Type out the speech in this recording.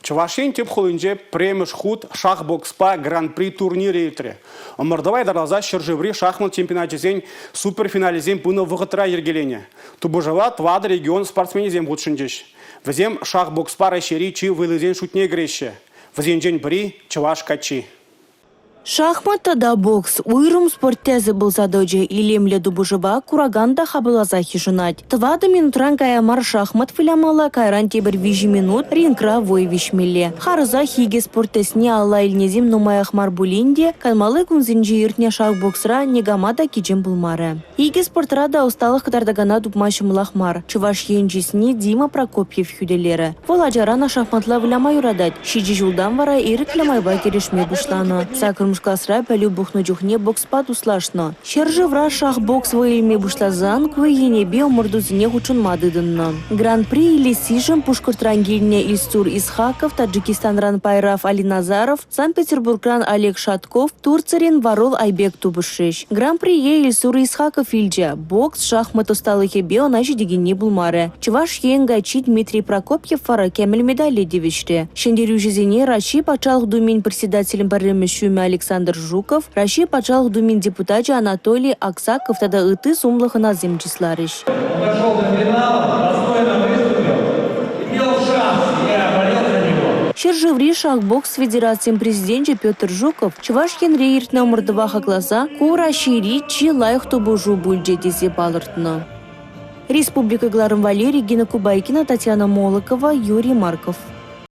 Чувашин тип холынже премеш худ шах-бокспа гран-при турнире етре. Омырдавай даралза шыржеври шахмат чемпионатизен суперфинализен пыны вғытыра ергелене. Тубыжава твады регион спортсменизен бұтшындеш. Візем шах-бокспа рашери чи вылызен шутне греше. Візенжен бірі чуваш качи. Шахмат да бокс. Уйрум спорттезы был задоджи илемле дубужыба кураганда хабылаза хижунать. 2 минутран каямар шахмат филямала кайран тебір 5 минут рингра вой вишмеле. Харыза хиге спорттесне алла илнезим нумаяхмар булинде калмалы кунзинжи иртне шах боксра негамада киджем булмары. Хиге спортрада усталых катардагана дупмашым лахмар. Чуваш енжисни Дима Прокопьев хюделері. Воладжарана шахматла вляма юрадать. Шиджи жулдан вара ирік лямайба керешме бушланы. Классра пәлю бұхну жүхне бокспад услашно. Шержевра шах бокс войылме бушлазан квейенебе омырдузіне хучын мадыдынны. Гран-при или сижем пушкыртрангильне Ильсур Исхаков, Таджикистанран Пайрав Алиназаров, Санкт-Петербургран Олег Шатков, Турцарин Варол Айбек Тубышиш. Гран-при Ильсур Исхаков Ильджа. Бокс шахмат усталых ебе оначи дегенне булмары. Чуваш енгачи Дмитрий Прокопьев фара кемель медали девиште. Шендерю жизине Раши пачалых думин председателем парламента Александр Жуков, Раши пачалых думин депутаты Анатолий Аксаков тада ыты сумлых назем числарыш. Дошел до финала, достойно выступил, имел шанс, я болел за него. Шержеври шахбокс Федерациям президенте Петр Жуков, Чувашкен рейрт на мордоваха глаза, кура шири чи лайх тобужу бульджи десе балыртно. Республика Гларым Валерий, Гена Кубайкина, Татьяна Молокова, Юрий Марков.